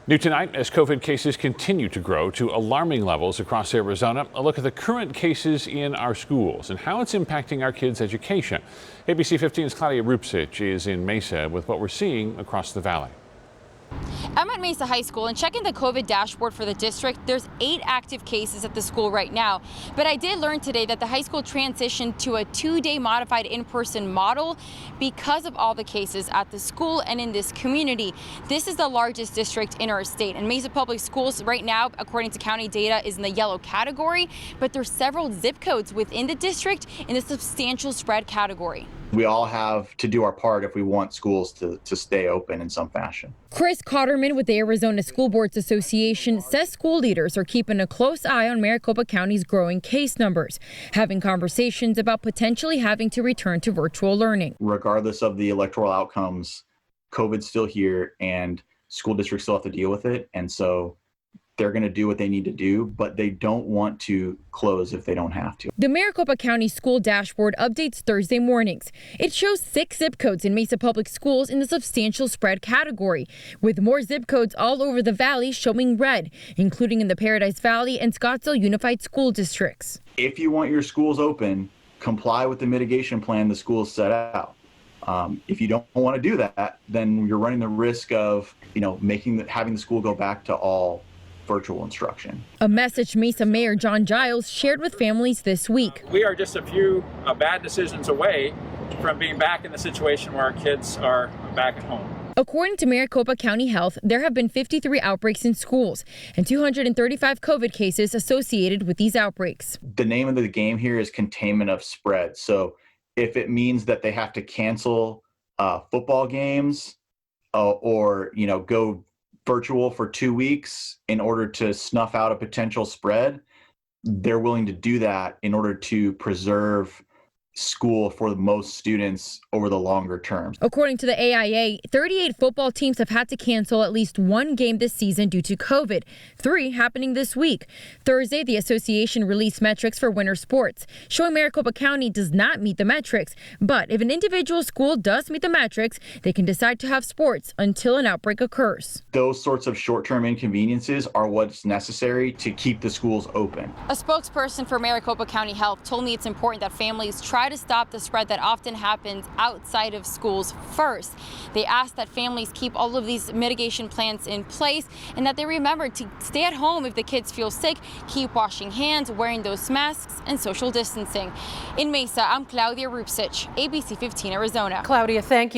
New tonight, as COVID cases continue to grow to alarming levels across Arizona, a look at the current cases in our schools and how it's impacting our kids' education. ABC 15's Claudia Rupsich is in Mesa with what we're seeing across the valley. I'm at Mesa High School and checking the COVID dashboard for the district. There's 8 active cases at the school right now. But I did learn today that the high school transitioned to a 2-day modified in-person model because of all the cases at the school and in this community. This is the largest district in our state, and Mesa Public Schools right now, according to county data, is in the yellow category, but there's several zip codes within the district in the substantial spread category. We all have to do our part if we want schools to stay open in some fashion. Chris Cotterman with the Arizona School Boards Association says school leaders are keeping a close eye on Maricopa County's growing case numbers, having conversations about potentially having to return to virtual learning. Regardless of the electoral outcomes, COVID's still here and school districts still have to deal with it. And so they're going to do what they need to do, but they don't want to close if they don't have to. The Maricopa County School Dashboard updates Thursday mornings. It shows 6 zip codes in Mesa Public Schools in the substantial spread category, with more zip codes all over the valley showing red, including in the Paradise Valley and Scottsdale Unified School Districts. If you want your schools open, comply with the mitigation plan the schools set out. If you don't want to do that, then you're running the risk of, having the school go back to all virtual instruction. A message Mesa Mayor John Giles shared with families this week. We are just a few bad decisions away from being back in the situation where our kids are back at home. According to Maricopa County Health, there have been 53 outbreaks in schools and 235 COVID cases associated with these outbreaks. The name of the game here is containment of spread. So if it means that they have to cancel football games or go virtual for 2 weeks in order to snuff out a potential spread, they're willing to do that in order to preserve school for most students over the longer term. According to the AIA, 38 football teams have had to cancel at least 1 game this season due to COVID, 3 happening this week. Thursday, the association released metrics for winter sports, showing Maricopa County does not meet the metrics. But if an individual school does meet the metrics, they can decide to have sports until an outbreak occurs. Those sorts of short-term inconveniences are what's necessary to keep the schools open. A spokesperson for Maricopa County Health told me it's important that families try to stop the spread that often happens outside of schools first. They ask that families keep all of these mitigation plans in place and that they remember to stay at home if the kids feel sick, keep washing hands, wearing those masks, and social distancing. In Mesa, I'm Claudia Rupsich, ABC 15 Arizona. Claudia, thank you.